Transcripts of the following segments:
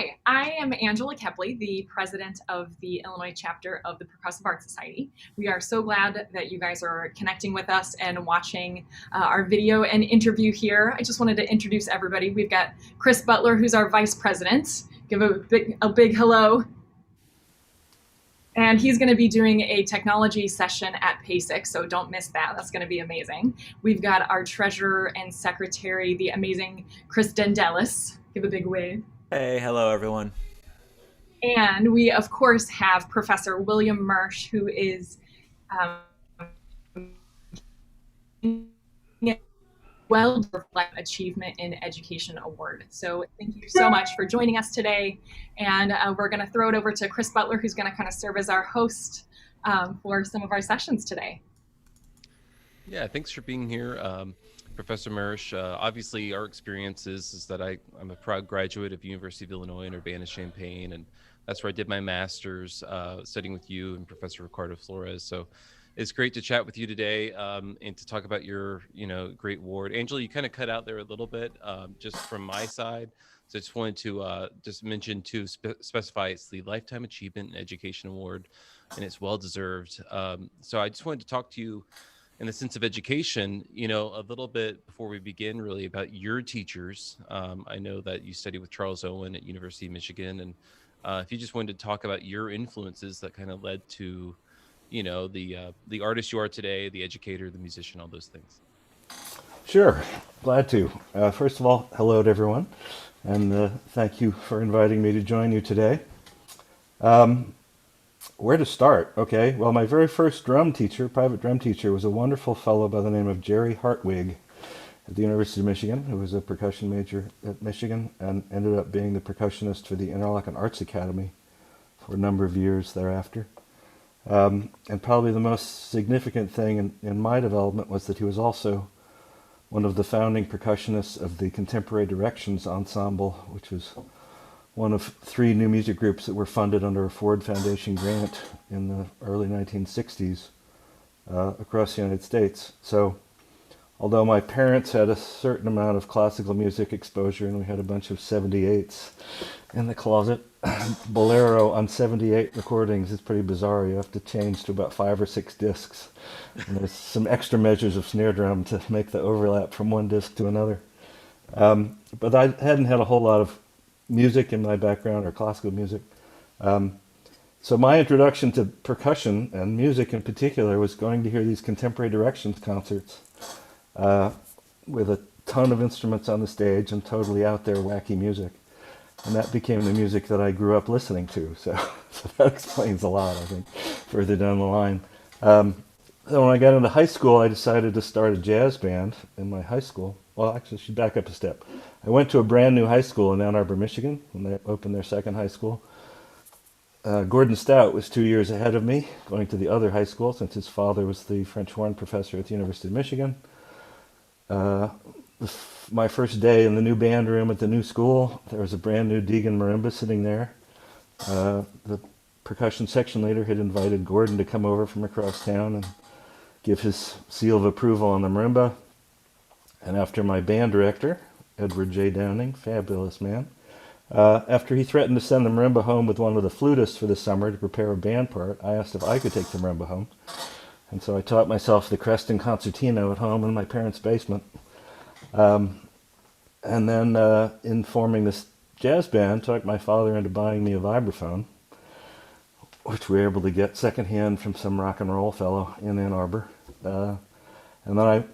Hi, I am Angela Kepley, the president of the Illinois chapter of the Percussive Arts Society. We are so glad that you guys are connecting with us and watching our video and interview here. I just wanted to introduce everybody. We've got Chris Butler, who's our vice president. Give a big hello. And he's going to be doing a technology session at PASIC, so don't miss that. That's going to be amazing. We've got our treasurer and secretary, the amazing Chris Dandeles. Give a big wave. Hey, hello everyone. And we, of course, have Professor William Moersch, who is well Achievement in Education Award. So thank you so much for joining us today. And we're going to throw it over to Chris Butler, who's going to kind of serve as our host for some of our sessions today. Yeah, thanks for being here, Professor Moersch. Obviously, our experience is that I'm a proud graduate of University of Illinois in Urbana-Champaign, and that's where I did my master's studying with you and Professor Ricardo Flores. So it's great to chat with you today and to talk about your, great award. Angela, you kind of cut out there a little bit just from my side. So I just wanted to just mention to specify it's the Lifetime Achievement in Education Award, and it's well-deserved. So I just wanted to talk to you in the sense of education, a little bit before we begin really about your teachers. I know that you studied with Charles Owen at University of Michigan, and if you just wanted to talk about your influences that kind of led to, the artist you are today, the educator, the musician, all those things. Sure, glad to. First of all, hello to everyone, and thank you for inviting me to join you today. Where to start? Okay, well, my very first private drum teacher, was a wonderful fellow by the name of Jerry Hartwig at the University of Michigan, who was a percussion major at Michigan and ended up being the percussionist for the Interlochen Arts Academy for a number of years thereafter. And probably the most significant thing in my development was that he was also one of the founding percussionists of the Contemporary Directions Ensemble, which was one of three new music groups that were funded under a Ford Foundation grant in the early 1960s across the United States. So although my parents had a certain amount of classical music exposure and we had a bunch of 78s in the closet, Bolero on 78 recordings is pretty bizarre. You have to change to about 5 or 6 discs. And there's some extra measures of snare drum to make the overlap from one disc to another. But I hadn't had a whole lot of music in my background, or classical music. So my introduction to percussion and music in particular was going to hear these Contemporary Directions concerts with a ton of instruments on the stage and totally out there wacky music. And that became the music that I grew up listening to. So that explains a lot, I think, further down the line. Then when I got into high school, I decided to start a jazz band in my high school. Well, actually, I should back up a step. I went to a brand new high school in Ann Arbor, Michigan, when they opened their second high school. Gordon Stout was 2 years ahead of me, going to the other high school, since his father was the French horn professor at the University of Michigan. My first day in the new band room at the new school, there was a brand new Deegan marimba sitting there. The percussion section leader had invited Gordon to come over from across town and give his seal of approval on the marimba. And after my band director, Edward J. Downing, fabulous man, after he threatened to send the marimba home with one of the flutists for the summer to prepare a band part, I asked if I could take the marimba home. And so I taught myself the Creston Concertino at home in my parents' basement. And then in forming this jazz band, talked my father into buying me a vibraphone, which we were able to get secondhand from some rock and roll fellow in Ann Arbor. And then I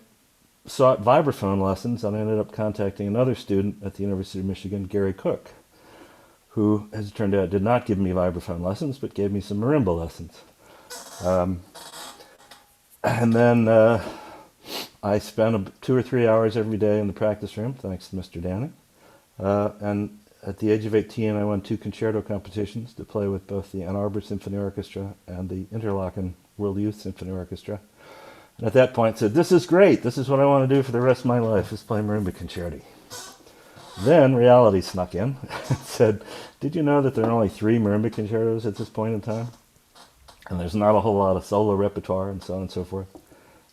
sought vibraphone lessons, and I ended up contacting another student at the University of Michigan, Gary Cook, who, as it turned out, did not give me vibraphone lessons, but gave me some marimba lessons. And then I spent 2 or 3 hours every day in the practice room, thanks to Mr. Downing. And at the age of 18, I won 2 concerto competitions to play with both the Ann Arbor Symphony Orchestra and the Interlochen World Youth Symphony Orchestra. And at that point said, this is great, this is what I want to do for the rest of my life, is play marimba concerti. Then reality snuck in and said, did you know that there are only 3 marimba concertos at this point in time? And there's not a whole lot of solo repertoire and so on and so forth.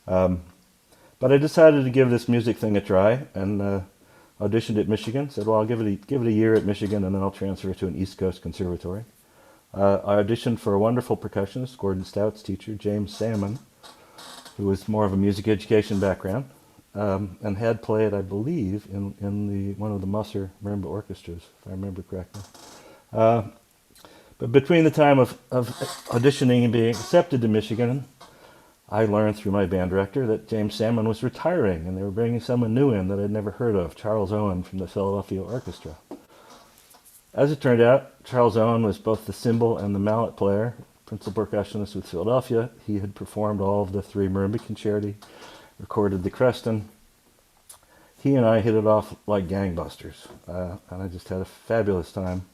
But I decided to give this music thing a try, and auditioned at Michigan, said, well, I'll give it a year at Michigan, and then I'll transfer to an East Coast conservatory. I auditioned for a wonderful percussionist, Gordon Stout's teacher, James Salmon, who was more of a music education background, and had played, I believe, in one of the Musser marimba orchestras, if I remember correctly. But between the time of auditioning and being accepted to Michigan, I learned through my band director that James Salmon was retiring, and they were bringing someone new in that I'd never heard of, Charles Owen from the Philadelphia Orchestra. As it turned out, Charles Owen was both the cymbal and the mallet player, principal percussionist with Philadelphia. He had performed all of the 3 marimba concerti, recorded the Creston. He and I hit it off like gangbusters, and I just had a fabulous time.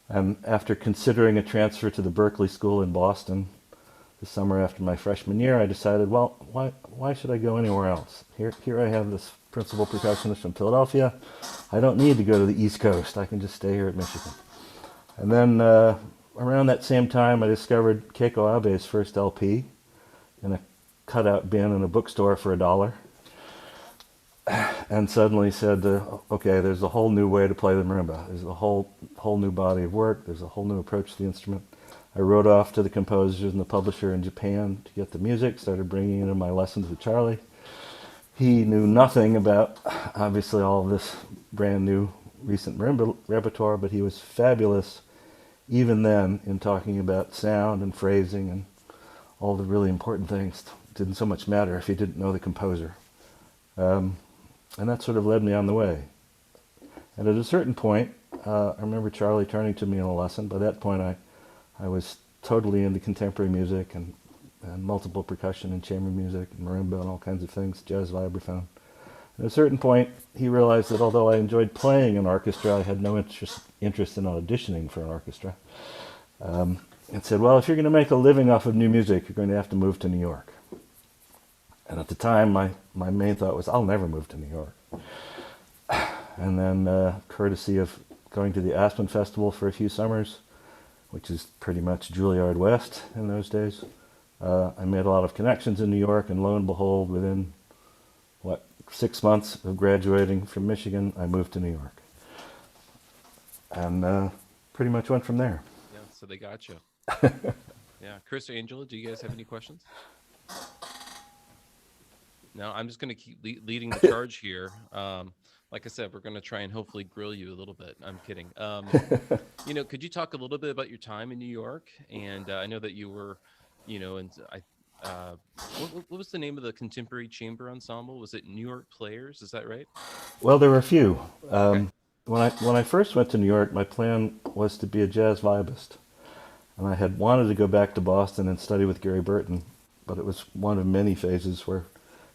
And after considering a transfer to the Berklee School in Boston the summer after my freshman year, I decided, well, why should I go anywhere else? Here I have this principal percussionist from Philadelphia. I don't need to go to the East Coast. I can just stay here at Michigan. And then around that same time, I discovered Keiko Abe's first LP in a cutout bin in a bookstore for $1. And suddenly said, okay, there's a whole new way to play the marimba. There's a whole new body of work. There's a whole new approach to the instrument. I wrote off to the composers and the publisher in Japan to get the music, started bringing it in my lessons with Charlie. He knew nothing about, obviously, all of this brand new recent marimba repertoire, but he was fabulous even then in talking about sound and phrasing and all the really important things. It didn't so much matter if he didn't know the composer. And that sort of led me on the way. And at a certain point, I remember Charlie turning to me in a lesson. By that point, I was totally into contemporary music and multiple percussion and chamber music and marimba and all kinds of things, jazz vibraphone. At a certain point, he realized that although I enjoyed playing an orchestra, I had no interest in auditioning for an orchestra. And said, well, if you're going to make a living off of new music, you're going to have to move to New York. And at the time, my main thought was, I'll never move to New York. And then, courtesy of going to the Aspen Festival for a few summers, which is pretty much Juilliard West in those days, I made a lot of connections in New York, and lo and behold, within, 6 months of graduating from Michigan, I moved to New York. And pretty much went from there. Yeah, so they got you. Yeah, Chris or Angela, do you guys have any questions? No, I'm just going to keep leading the charge here. Like I said, we're going to try and hopefully grill you a little bit. I'm kidding. Could you talk a little bit about your time in New York? And I know that you were, and what was the name of the contemporary chamber ensemble? Was it New York Players? Is that right? Well, there were a few. Okay. When I first went to New York, my plan was to be a jazz vibist. And I had wanted to go back to Boston and study with Gary Burton, but it was one of many phases where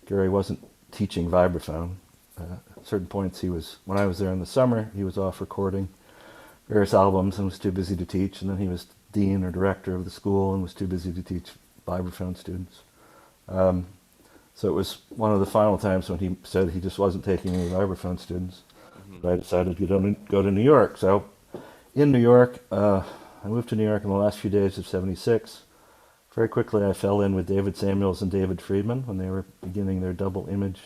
Gary wasn't teaching vibraphone. At certain points, when I was there in the summer, he was off recording various albums and was too busy to teach. And then he was dean or director of the school and was too busy to teach vibraphone students. So it was one of the final times when he said he just wasn't taking any vibraphone students. Mm-hmm. But I decided to go to New York. So in New York, I moved to New York in the last few days of '76. Very quickly, I fell in with David Samuels and David Friedman when they were beginning their double image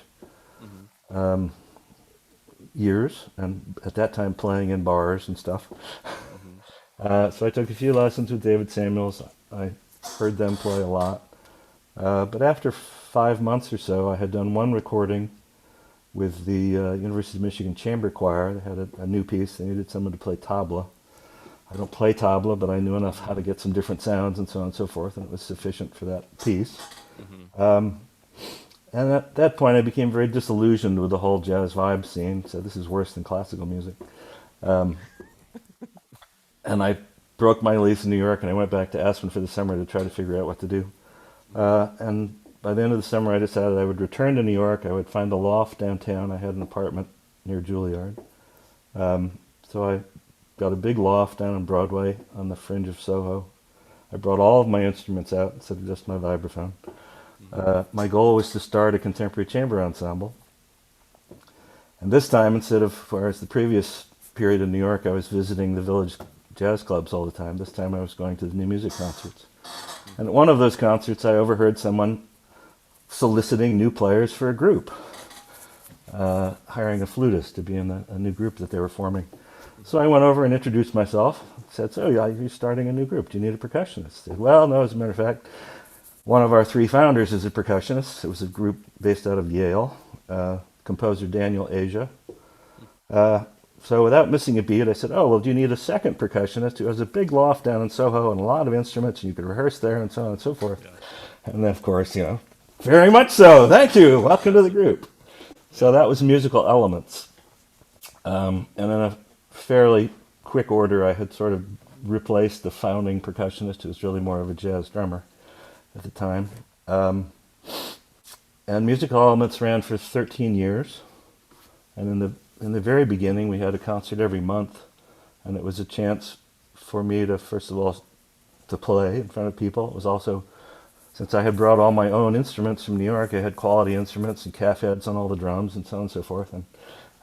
years, and at that time playing in bars and stuff. So I took a few lessons with David Samuels. I heard them play a lot. But after 5 months or so, I had done one recording with the University of Michigan Chamber Choir. They had a new piece. They needed someone to play tabla. I don't play tabla, but I knew enough how to get some different sounds and so on and so forth, and it was sufficient for that piece. And at that point, I became very disillusioned with the whole jazz vibe scene. So this is worse than classical music. And I broke my lease in New York, and I went back to Aspen for the summer to try to figure out what to do. And by the end of the summer, I decided I would return to New York. I would find a loft downtown. I had an apartment near Juilliard. So I got a big loft down on Broadway on the fringe of Soho. I brought all of my instruments out instead of just my vibraphone. My goal was to start a contemporary chamber ensemble. And this time, instead of, whereas the previous period in New York, I was visiting the village jazz clubs all the time, this time I was going to the new music concerts. And at one of those concerts, I overheard someone soliciting new players for a group. hiring a flutist to be in a new group that they were forming. So I went over and introduced myself. Said, "So yeah, you're starting a new group. Do you need a percussionist?" I said, "Well, no. As a matter of fact, one of our 3 founders is a percussionist. It was a group based out of Yale, composer Daniel Asia. So without missing a beat, I said, "Oh, well, do you need a second percussionist who has a big loft down in Soho and a lot of instruments, and you could rehearse there, and so on and so forth?" Yeah. And then, of course, very much so. Thank you. Welcome to the group. So that was Musical Elements. And in a fairly quick order, I had sort of replaced the founding percussionist, who was really more of a jazz drummer at the time. And Musical Elements ran for 13 years. And in the very beginning, we had a concert every month, and it was a chance for me to, first of all, to play in front of people. It was also, since I had brought all my own instruments from New York, I had quality instruments and calf heads on all the drums and so on and so forth.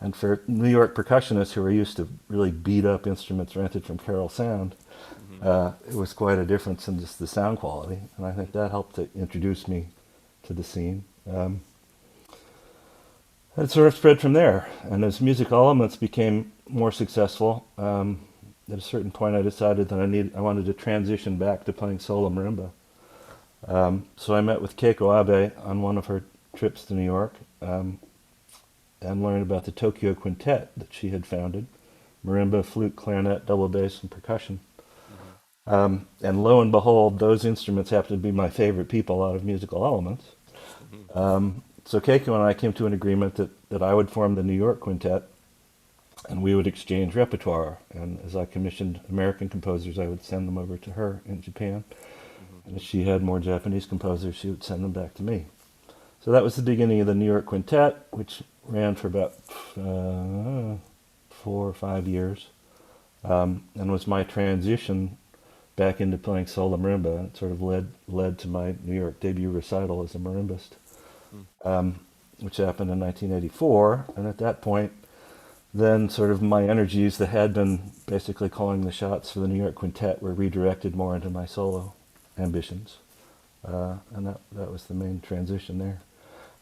And for New York percussionists who were used to really beat up instruments rented from Carroll Sound, it was quite a difference in just the sound quality. And I think that helped to introduce me to the scene. It sort of spread from there. And as Musical Elements became more successful, at a certain point I decided that I wanted to transition back to playing solo marimba. So I met with Keiko Abe on one of her trips to New York, and learned about the Tokyo Quintet that she had founded: marimba, flute, clarinet, double bass, and percussion. And lo and behold, those instruments happen to be my favorite people out of Musical Elements. So Keiko and I came to an agreement that I would form the New York Quintet, and we would exchange repertoire. And as I commissioned American composers, I would send them over to her in Japan. And if she had more Japanese composers, she would send them back to me. So that was the beginning of the New York Quintet, which ran for about 4 or 5 years, and was my transition back into playing solo marimba. It sort of led to my New York debut recital as a marimbist, which happened in 1984. And at that point, then sort of my energies that had been basically calling the shots for the New York Quintet were redirected more into my solo ambitions. And that was the main transition there.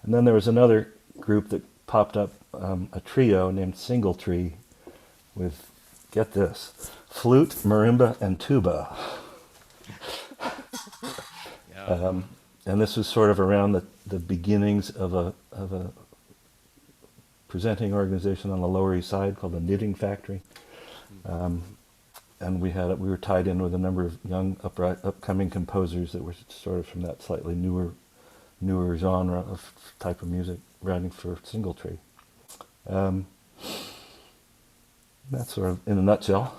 And then there was another group that popped up, a trio named Single Tree, with, get this, flute, marimba, and tuba. Yeah. And this was sort of around the beginnings of a presenting organization on the Lower East Side called the Knitting Factory. And we were tied in with a number of young upcoming composers that were sort of from that slightly newer genre of type of music, writing for Single Tree. That's sort of in a nutshell.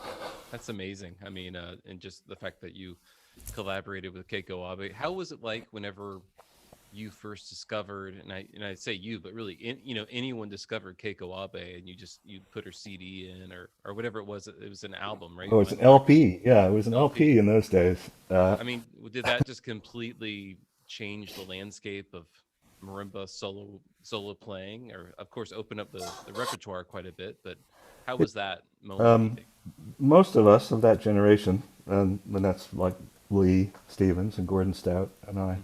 That's amazing. I mean, and just the fact that you collaborated with Keiko Abe. How was it like whenever you first discovered, and I say you, but really, anyone discovered Keiko Abe, and you put her CD in, or whatever it was an album, right? Oh, it's an LP. Yeah, it was an LP in those days. I mean, did that just completely change the landscape of marimba solo playing, or of course open up the repertoire quite a bit? But how was that moment, you think? Most of us of that generation, and that's like Lee Stevens and Gordon Stout and I.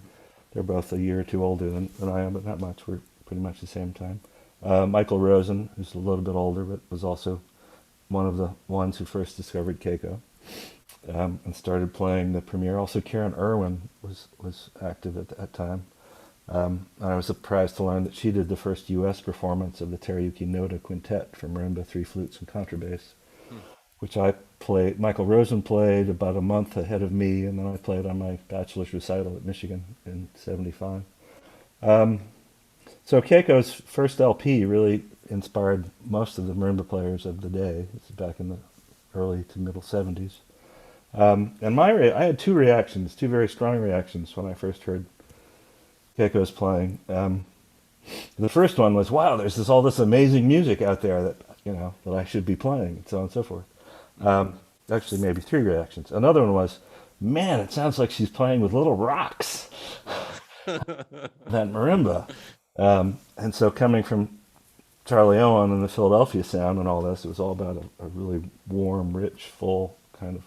They're both a year or two older than I am, but not much. We're pretty much the same time. Michael Rosen, who's a little bit older, but was also one of the ones who first discovered Keiko, and started playing the premiere. Also, Karen Irwin was active at that time. And I was surprised to learn that she did the first U.S. performance of the Teruyuki Noda Quintet for marimba, 3 flutes, and contrabass, which I played. Michael Rosen played about a month ahead of me, and then I played on my bachelor's recital at Michigan in '75. So Keiko's first LP really inspired most of the marimba players of the day. This is back in the early to middle '70s. And I had 2 reactions, 2 very strong reactions when I first heard Keiko's playing. The first one was, wow, there's all this amazing music out there that I should be playing, and so on and so forth. Actually, maybe 3 reactions. Another one was, man, it sounds like she's playing with little rocks. That marimba. And so coming from Charlie Owen and the Philadelphia sound and all this, it was all about a really warm, rich, full kind of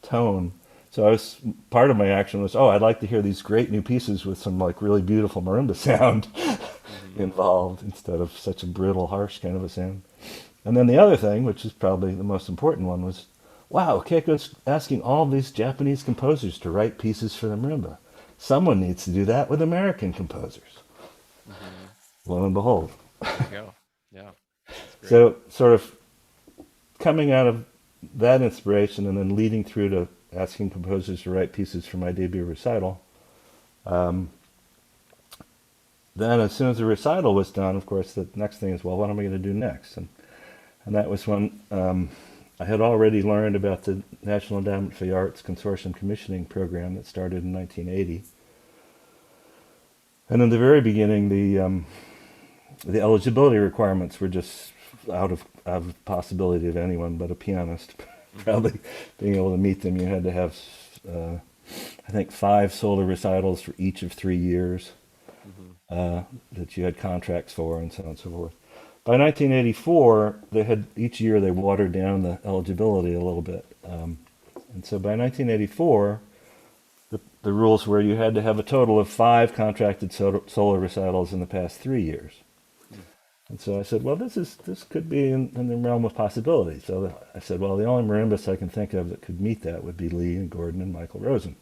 tone. So I was part of my action was, oh, I'd like to hear these great new pieces with some like really beautiful marimba sound Mm-hmm. involved instead of such a brittle, harsh kind of a sound. And then the other thing, which is probably the most important one, was, wow, Keiko's asking all these Japanese composers to write pieces for the marimba. Someone needs to do that with American composers. Mm-hmm. Lo and behold. There you go. Yeah, that's great. So sort of coming out of that inspiration and then leading through to asking composers to write pieces for my debut recital. Then as soon as the recital was done, of course, the next thing is, well, what am I going to do next? And that was when I had already learned about the National Endowment for the Arts Consortium Commissioning Program that started in 1980. And in the very beginning, the eligibility requirements were just out of possibility of anyone but a pianist probably being able to meet them. You had to have, I think, 5 solo recitals for each of 3 years that you had contracts for, and so on and so forth. By 1984, each year they watered down the eligibility a little bit, and so by 1984, the rules were you had to have a total of 5 contracted solo recitals in the past 3 years. And so I said, well, this could be in the realm of possibility. So I said, well, the only marimbas I can think of that could meet that would be Lee and Gordon and Michael Rosen.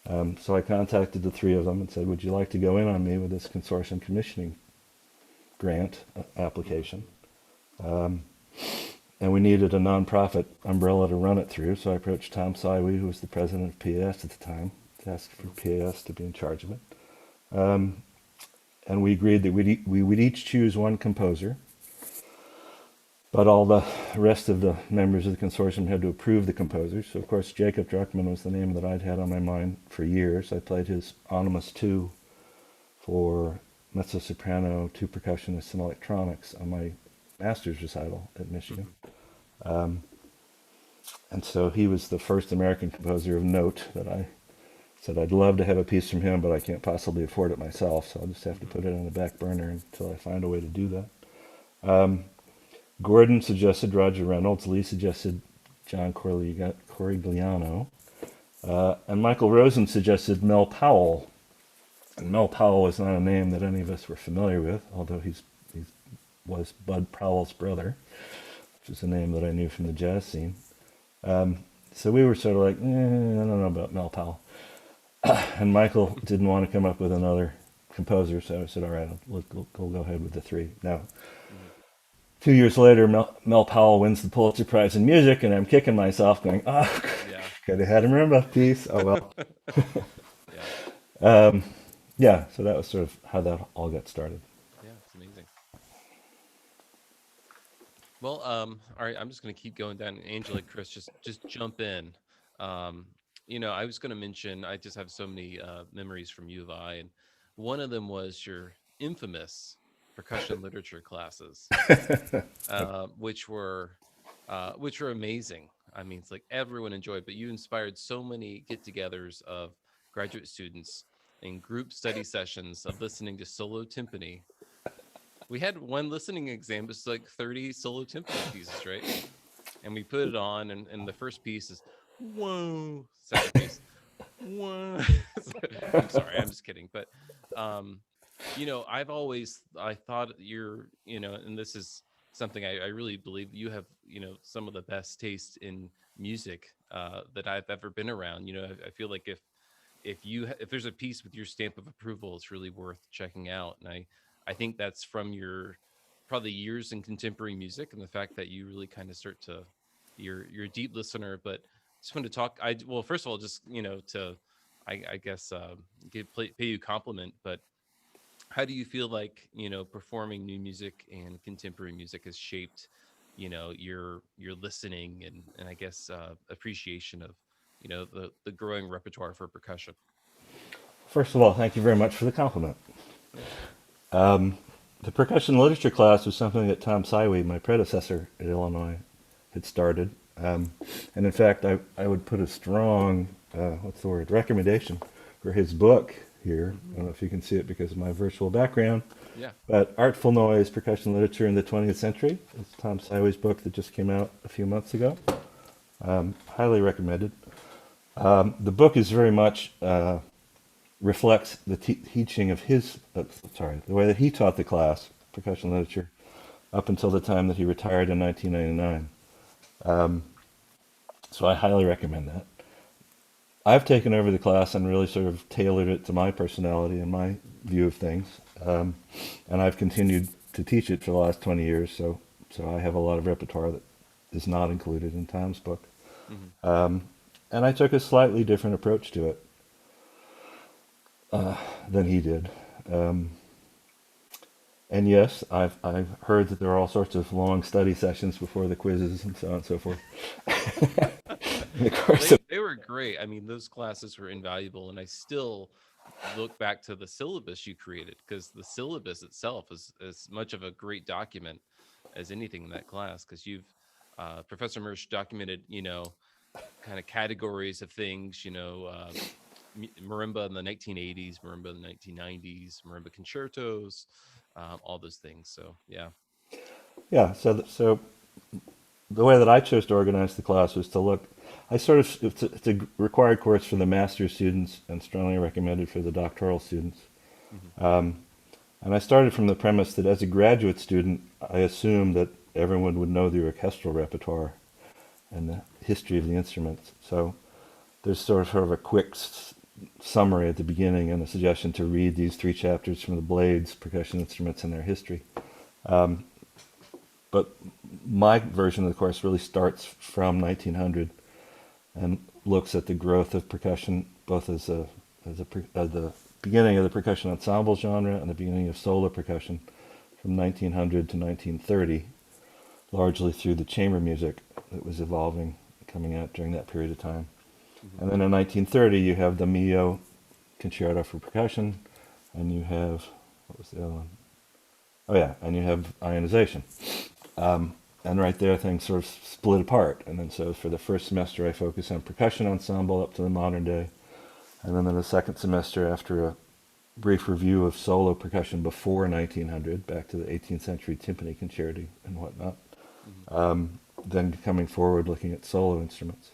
So I contacted the 3 of them and said, would you like to go in on me with this consortium commissioning grant application? And we needed a nonprofit umbrella to run it through. So I approached Tom Saiwi, who was the president of PAS at the time, to ask for PAS to be in charge of it. And we agreed that we would each choose 1 composer, but all the rest of the members of the consortium had to approve the composers. So, of course, Jacob Druckmann was the name that I'd had on my mind for years. I played his Animus 2 for mezzo-soprano, 2 percussionists, and electronics on my master's recital at Michigan. And so he was the first American composer of note that I said I'd love to have a piece from him, but I can't possibly afford it myself, so I'll just have to put it on the back burner until I find a way to do that. Gordon suggested Roger Reynolds, Lee suggested John Corigliano, and Michael Rosen suggested Mel Powell. And Mel Powell was not a name that any of us were familiar with, although he was Bud Powell's brother, which is a name that I knew from the jazz scene. So we were sort of like, I don't know about Mel Powell. And Michael didn't want to come up with another composer, so I said, all right, we'll go ahead with the 3. Now, 2 years later, Mel Powell wins the Pulitzer Prize in music, and I'm kicking myself going, oh, Yeah. could have had him remember piece. Oh, well. Yeah. Yeah, so that was sort of how that all got started. Yeah, it's amazing. Well, all right, I'm just going to keep going down. Angela, Chris, just jump in. I was going to mention, I just have so many memories from U of I, and one of them was your infamous percussion literature classes, which were amazing. I mean, it's like everyone enjoyed, but you inspired so many get-togethers of graduate students in group study sessions of listening to solo timpani. We had one listening exam, it was like 30 solo timpani pieces, right? And we put it on, and the first piece is, whoa, second piece, whoa. I'm sorry, I'm just kidding. But, I thought you're, and this is something I really believe you have, some of the best taste in music that I've ever been around. I feel like if there's a piece with your stamp of approval, it's really worth checking out. And I think that's from your probably years in contemporary music and the fact that you really kind of you're a deep listener. But just wanted to talk. First of all, just I guess pay you a compliment. But how do you feel like performing new music and contemporary music has shaped your listening and I guess appreciation of the growing repertoire for percussion? First of all, thank you very much for the compliment. The percussion literature class was something that Tom Saiwi, my predecessor at Illinois, had started. And in fact, I would put a strong, recommendation for his book here. I don't know if you can see it because of my virtual background. Yeah. But Artful Noise, Percussion Literature in the 20th Century. It's Tom Saiwi's book that just came out a few months ago. Highly recommended. The book is very much reflects the teaching of his, the way that he taught the class, percussion literature, up until the time that he retired in 1999. So I highly recommend that. I've taken over the class and really sort of tailored it to my personality and my view of things. And I've continued to teach it for the last 20 years, so I have a lot of repertoire that is not included in Tom's book. And I took a slightly different approach to it than he did. And yes, I've heard that there are all sorts of long study sessions before the quizzes and so on and so forth. In the course of They were great. I mean, those classes were invaluable, and I still look back to the syllabus you created, because the syllabus itself is as much of a great document as anything in that class, because you've Professor Moersch documented, kind of categories of things, marimba in the 1980s, marimba in the 1990s, marimba concertos, all those things. So yeah, so the way that I chose to organize the class was to look. It's a required course for the master's students and strongly recommended for the doctoral students. And I started from the premise that as a graduate student, I assumed that everyone would know the orchestral repertoire and the history of the instruments. So there's sort of a quick summary at the beginning and a suggestion to read these 3 chapters from the blades, percussion instruments, and their history. But my version of the course really starts from 1900 and looks at the growth of percussion, both as the beginning of the percussion ensemble genre and the beginning of solo percussion from 1900 to 1930, largely through the chamber music that was evolving, coming out during that period of time. And then in 1930, you have the Mio Concerto for Percussion, and you have, what was the other one? Oh yeah, and you have ionization. And right there, things sort of split apart. And then so for the first semester, I focus on percussion ensemble up to the modern day. And then in the second semester, after a brief review of solo percussion before 1900, back to the 18th century timpani concerti and whatnot, then coming forward looking at solo instruments.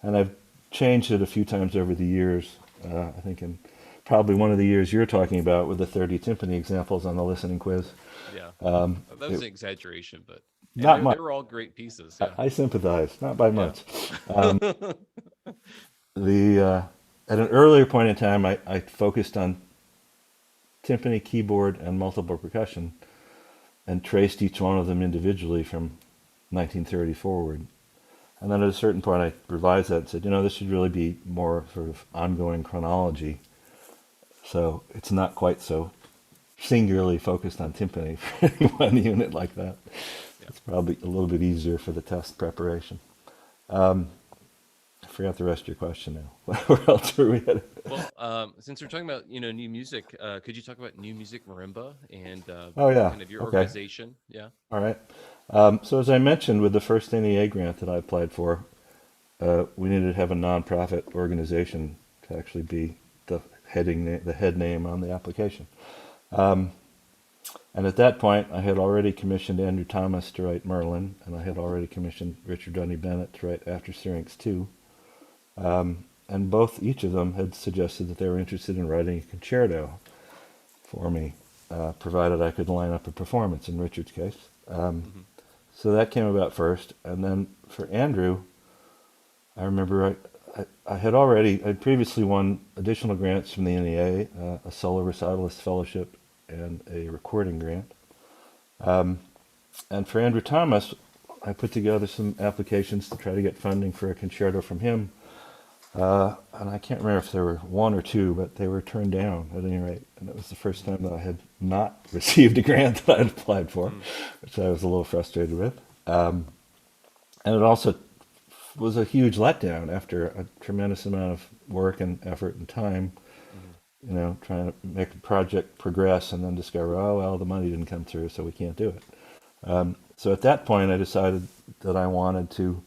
And I've changed it a few times over the years. I think in probably one of the years you're talking about with the 30 timpani examples on the listening quiz. Yeah. That was an exaggeration, but not much. They were all great pieces. Yeah. I sympathize, not by much. At an earlier point in time, I focused on timpani, keyboard, and multiple percussion, and traced each one of them individually from 1930 forward. And then at a certain point, I revised that and said, this should really be more sort of ongoing chronology. So it's not quite so singularly focused on timpani for one unit like that. Yeah. It's probably a little bit easier for the test preparation. I forgot the rest of your question now. Where else were we headed? Well, since we're talking about new music, could you talk about new music marimba and kind of your organization? Yeah. All right. So as I mentioned, with the first NEA grant that I applied for, we needed to have a nonprofit organization to actually be the head name on the application. And at that point, I had already commissioned Andrew Thomas to write Merlin, and I had already commissioned Richard Dunny Bennett to write After Syrinx 2. And each of them had suggested that they were interested in writing a concerto for me, provided I could line up a performance in Richard's case. So that came about first. And then for Andrew, I remember I'd previously won additional grants from the NEA, a solo recitalist fellowship and a recording grant. And for Andrew Thomas, I put together some applications to try to get funding for a concerto from him. And I can't remember if there were 1 or 2, but they were turned down at any rate. And it was the first time that I had not received a grant that I'd applied for, which I was a little frustrated with. And it also was a huge letdown after a tremendous amount of work and effort and time, trying to make the project progress and then discover, oh, well, the money didn't come through, so we can't do it. So at that point, I decided that I wanted to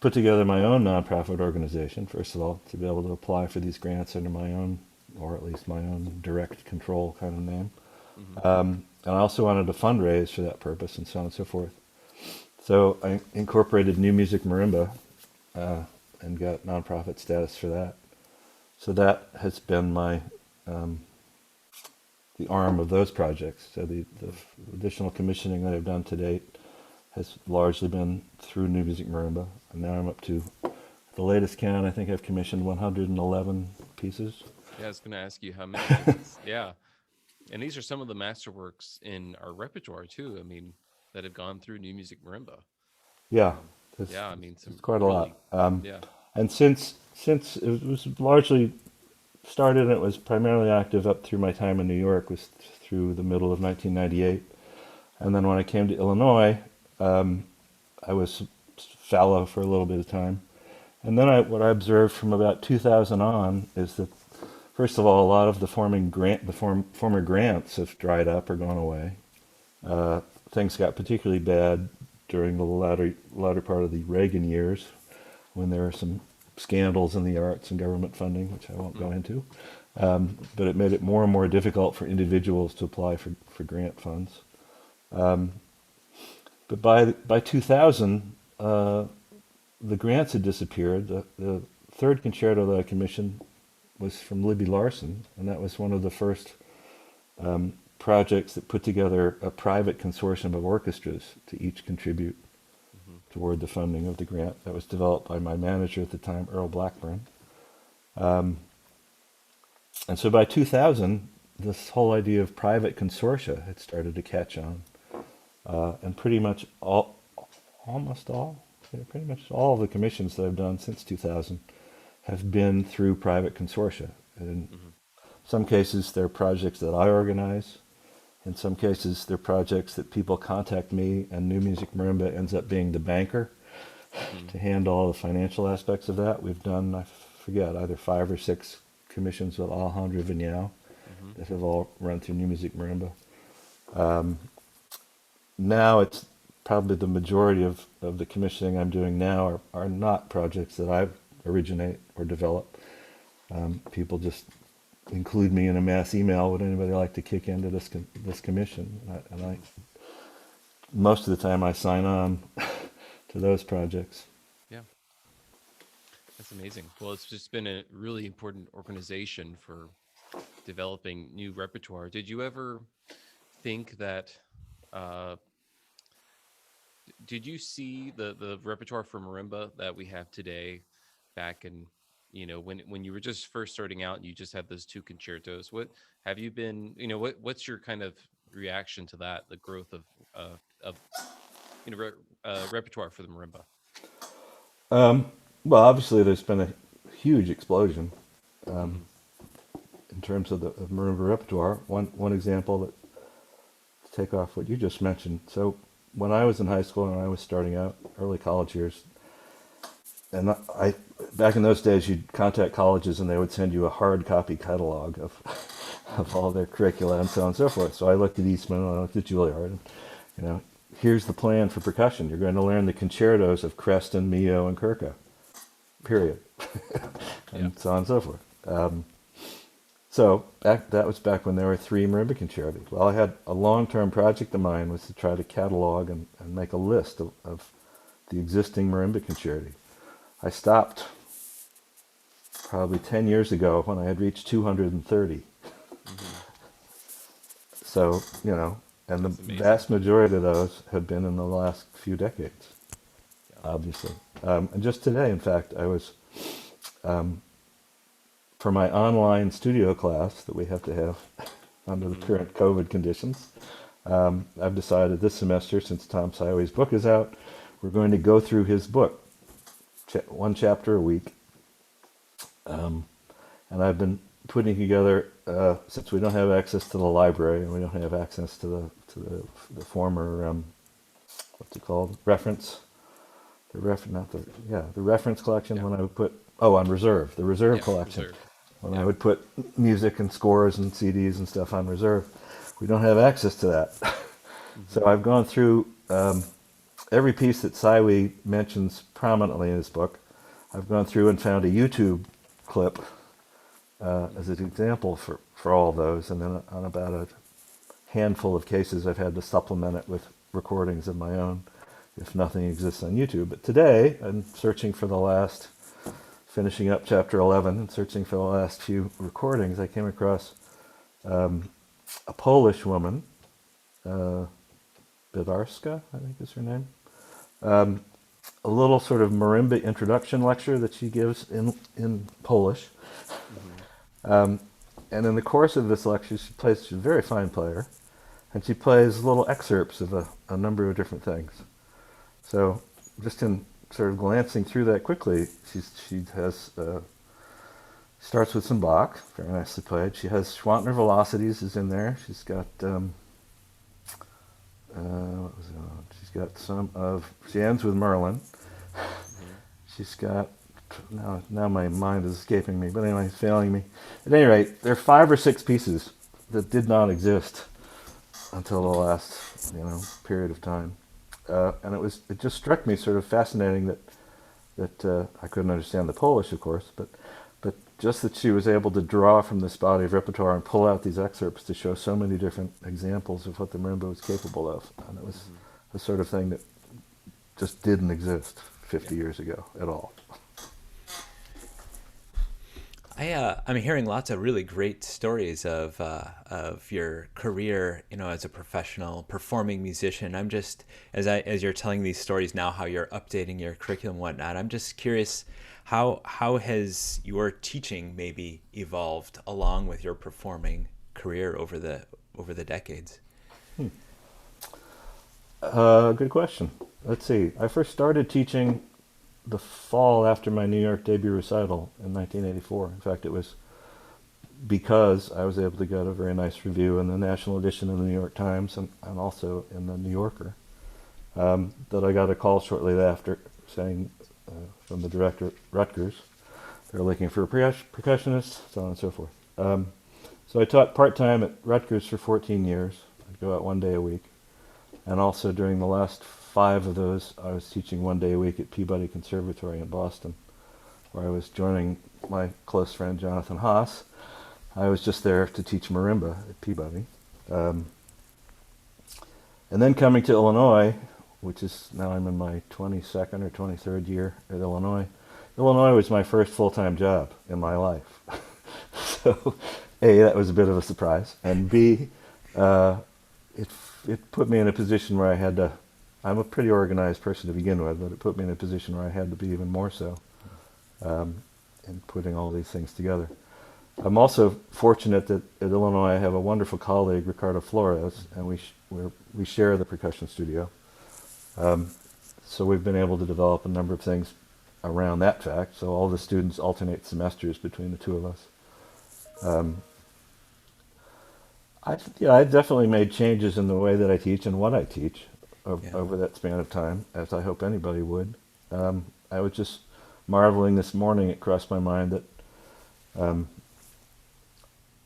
put together my own nonprofit organization, first of all, to be able to apply for these grants under my own, or at least my own direct control kind of name. And I also wanted to fundraise for that purpose and so on and so forth. So I incorporated New Music Marimba and got nonprofit status for that. So that has been my the arm of those projects. So the additional commissioning that I've done to date has largely been through New Music Marimba, and now I'm up to the latest count. I think I've commissioned 111 pieces. Yeah, I was going to ask you how many pieces. Yeah. And these are some of the masterworks in our repertoire too. I mean, that have gone through New Music Marimba. Yeah, Yeah, I mean, some it's quite a really, lot. yeah. And since it was largely started, and it was primarily active up through my time in New York, was through the middle of 1998. And then when I came to Illinois, I was fallow for a little bit of time. And then what I observed from about 2000 on is that, first of all, a lot of the former grants have dried up or gone away. Things got particularly bad during the latter part of the Reagan years, when there were some scandals in the arts and government funding, which I won't go into. But it made it more and more difficult for individuals to apply for grant funds. But by 2000, the grants had disappeared. The third concerto that I commissioned was from Libby Larsen, and that was one of the first projects that put together a private consortium of orchestras to each contribute toward the funding of the grant. That was developed by my manager at the time, Earl Blackburn. And so by 2000, this whole idea of private consortia had started to catch on. And pretty much almost all of the commissions that I've done since 2000 have been through private consortia. And in some cases, they're projects that I organize. In some cases, they're projects that people contact me, and New Music Marimba ends up being the banker to handle all the financial aspects of that. We've done, I forget, either 5 or 6 commissions with Alejandro Vignal that have all run through New Music Marimba. Now it's probably the majority of the commissioning I'm doing now are not projects that I originate or develop. People just include me in a mass email. Would anybody like to kick into this commission? And I most of the time I sign on to those projects. Yeah. That's amazing. Well, it's just been a really important organization for developing new repertoire. Did you ever think that, did you see the repertoire for marimba that we have today back in, when you were just first starting out and you just had those 2 concertos? What have you been, what's your kind of reaction to that, the growth of repertoire for the marimba? Well, obviously there's been a huge explosion in terms of the marimba repertoire. One example that, to take off what you just mentioned. So when I was in high school and I was starting out, early college years, and I back in those days, you'd contact colleges and they would send you a hard copy catalog of all their curricula and so on and so forth. So I looked at Eastman and I looked at Juilliard, and, here's the plan for percussion. You're going to learn the concertos of Creston, Mio, and Kirka, period, and so on and so forth. So that was back when there were 3 marimba concerti. Well, I had a long-term project of mine was to try to catalog and make a list of the existing marimba concerti. I stopped probably 10 years ago when I had reached 230. So, and the vast majority of those have been in the last few decades, obviously. And just today, in fact, I was, for my online studio class that we have to have under the current COVID conditions, I've decided this semester, since Tom Saiwi's book is out, we're going to go through his book, 1 chapter a week. And I've been putting together, since we don't have access to the library and we don't have access to the former, what's it called, reference, the reference collection. When I would put on reserve, the reserve collection. Reserve. When I would put music and scores and CDs and stuff on reserve, we don't have access to that. So I've gone through every piece that Saiwi mentions prominently in his book. I've gone through and found a YouTube clip as an example for all those, and then on about a handful of cases I've had to supplement it with recordings of my own if nothing exists on YouTube. But today I'm searching for the last finishing up chapter 11 and searching for the last few recordings, I came across a Polish woman, Bidarska, I think is her name, a little sort of marimba introduction lecture that she gives in Polish. And in the course of this lecture, she's a very fine player, and she plays little excerpts of a number of different things. So just in sort of glancing through that quickly, she has starts with some Bach, very nicely played. She has Schwantner Velocities is in there. She's got what was it on? She's got some of. She ends with Merlin. She's got. Now my mind is escaping me, but anyway, it's failing me. At any rate, there are 5 or 6 pieces that did not exist until the last, period of time, and it just struck me sort of fascinating that I couldn't understand the Polish, of course, but just that she was able to draw from this body of repertoire and pull out these excerpts to show so many different examples of what the marimba was capable of, and it was the sort of thing that just didn't exist 50 years ago at all. I'm hearing lots of really great stories of your career, as a professional performing musician. I'm just, as you're telling these stories now, how you're updating your curriculum and whatnot, I'm just curious, how has your teaching maybe evolved along with your performing career over the decades? Good question. Let's see. I first started teaching the fall after my New York debut recital in 1984. In fact, it was because I was able to get a very nice review in the national edition of the New York Times and also in the New Yorker that I got a call shortly after saying from the director at Rutgers, they're looking for a percussionist, so on and so forth. So I taught part-time at Rutgers for 14 years. I'd go out 1 day a week. And also during the last 5 of those, I was teaching 1 day a week at Peabody Conservatory in Boston, where I was joining my close friend Jonathan Haas. I was just there to teach marimba at Peabody. And then coming to Illinois, which is now I'm in my 22nd or 23rd year at Illinois. Illinois was my first full-time job in my life. So, A, that was a bit of a surprise, and B, it put me in a position where I had to. I'm a pretty organized person to begin with, but it put me in a position where I had to be even more so in putting all these things together. I'm also fortunate that at Illinois I have a wonderful colleague, Ricardo Flores, and we share the percussion studio. So we've been able to develop a number of things around that fact. So all the students alternate semesters between the two of us. I definitely made changes in the way that I teach and what I teach over that span of time, as I hope anybody would. I was just marveling this morning, it crossed my mind that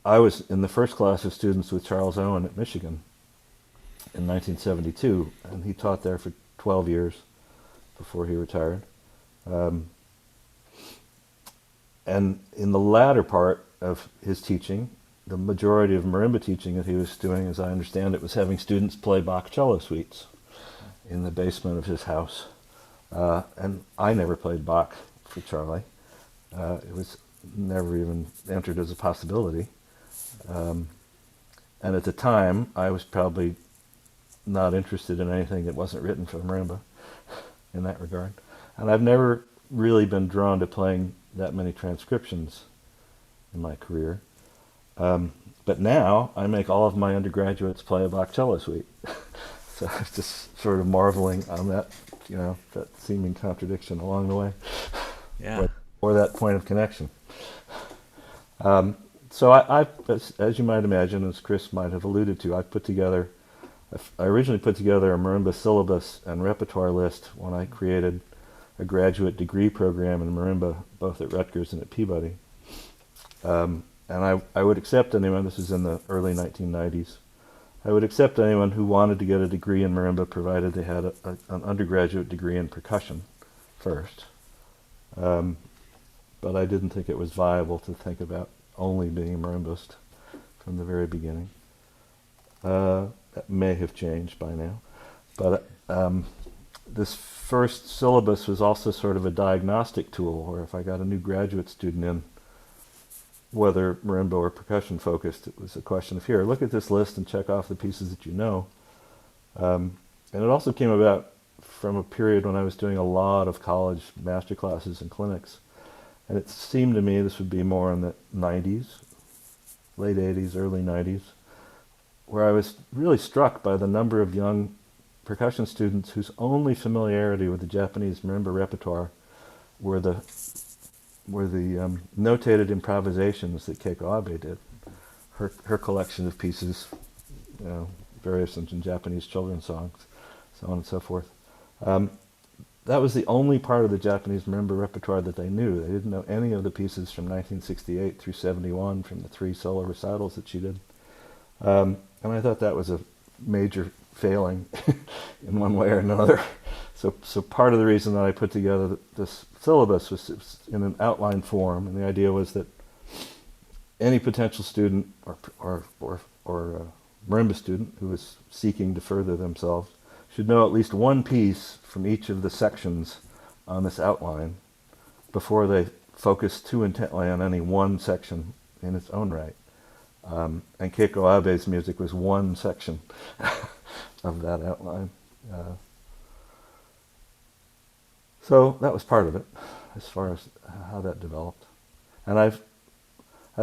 I was in the first class of students with Charles Owen at Michigan in 1972, and he taught there for 12 years before he retired. And in the latter part of his teaching, the majority of marimba teaching that he was doing, as I understand it, was having students play Bach cello suites in the basement of his house. And I never played Bach for Charlie. It was never even entered as a possibility. And at the time, I was probably not interested in anything that wasn't written for marimba in that regard. And I've never really been drawn to playing that many transcriptions in my career. But now I make all of my undergraduates play a Bach cello suite. So I was just sort of marveling on that, that seeming contradiction along the way. Yeah. Or that point of connection. So I, as you might imagine, as Chris might have alluded to, I originally put together a marimba syllabus and repertoire list when I created a graduate degree program in marimba, both at Rutgers and at Peabody. And I would accept anyone, this is in the early 1990s, I would accept anyone who wanted to get a degree in marimba provided they had an undergraduate degree in percussion first. But I didn't think it was viable to think about only being a marimbist from the very beginning. That may have changed by now. But this first syllabus was also sort of a diagnostic tool, where if I got a new graduate student in, whether marimba or percussion focused, it was a question of, here, look at this list and check off the pieces that you know. And it also came about from a period when I was doing a lot of college master classes and clinics. And it seemed to me this would be more in the 90s, late 80s, early 90s, where I was really struck by the number of young percussion students whose only familiarity with the Japanese marimba repertoire were the notated improvisations that Keiko Abe did. Her collection of pieces, you know, variations in Japanese children's songs, so on and so forth. That was the only part of the Japanese marimba repertoire that they knew. They didn't know any of the pieces from 1968 through 71 from the 3 solo recitals that she did. And I thought that was a major failing in one way or another. So part of the reason that I put together this syllabus was in an outline form, and the idea was that any potential student or marimba student who was seeking to further themselves should know at least one piece from each of the sections on this outline before they focus too intently on any one section in its own right. And Keiko Abe's music was one section of that outline. So that was part of it, as far as how that developed. And I've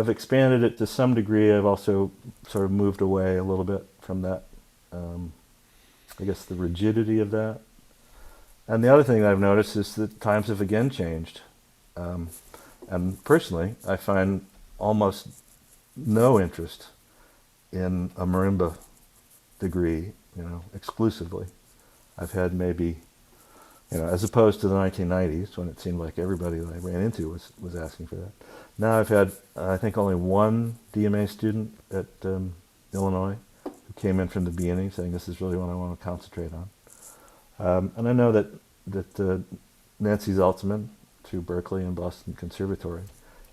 expanded it to some degree. I've also sort of moved away a little bit from that, I guess, the rigidity of that. And the other thing I've noticed is that times have again changed. And personally, I find almost no interest in a marimba degree, you know, exclusively. I've had maybe, you know, as opposed to the 1990s when it seemed like everybody that I ran into was asking for that. Now I've had, I think, only one DMA student at Illinois who came in from the beginning saying this is really what I want to concentrate on. And I know that Nancy Zaltzman, through Berkeley and Boston Conservatory,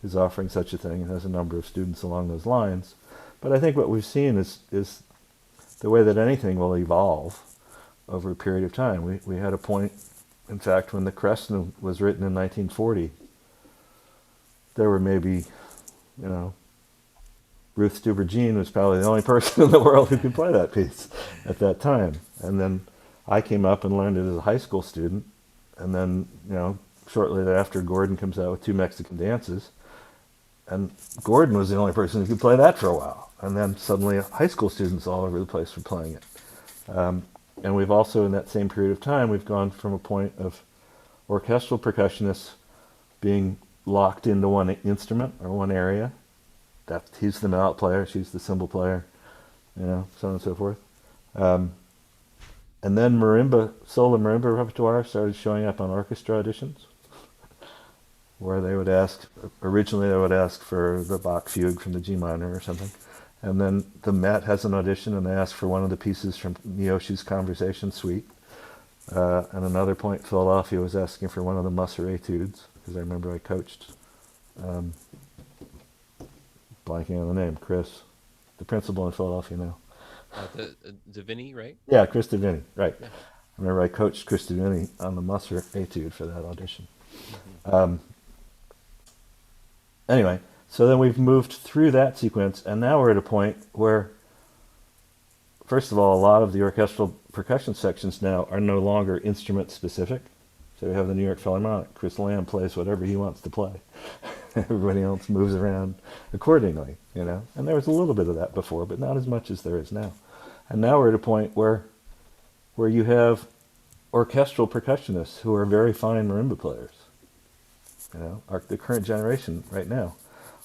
is offering such a thing and has a number of students along those lines. But I think what we've seen is the way that anything will evolve over a period of time. We had a point, in fact, when the Crescent was written in 1940, there were maybe, you know, Ruth Stuber-Jean was probably the only person in the world who could play that piece at that time. And then I came up and learned it as a high school student. And then, you know, shortly thereafter, Gordon comes out with 2 Mexican dances. And Gordon was the only person who could play that for a while. And then suddenly high school students all over the place were playing it. And we've also, in that same period of time, we've gone from a point of orchestral percussionists being locked into one instrument or one area. He's the mallet player, she's the cymbal player, you know, so on and so forth. And then solo marimba repertoire started showing up on orchestra auditions, where they would ask, originally they would ask for the Bach fugue from the G minor or something. And then the Met has an audition and they ask for one of the pieces from Miyoshi's Conversation Suite. And another point, Philadelphia was asking for one of the Musser etudes, because I remember I coached, blanking on the name, Chris, the principal in Philadelphia now. Davini, right? Yeah, Chris Davini, right. Yeah. I remember I coached Chris Davini on the Musser etude for that audition. Mm-hmm. Anyway, so then we've moved through that sequence, and now we're at a point where, first of all, a lot of the orchestral percussion sections now are no longer instrument specific. So we have the New York Philharmonic. Chris Lamb plays whatever he wants to play. Everybody else moves around accordingly, you know. And there was a little bit of that before, but not as much as there is now. And now we're at a point where you have orchestral percussionists who are very fine marimba players. You know, the current generation right now.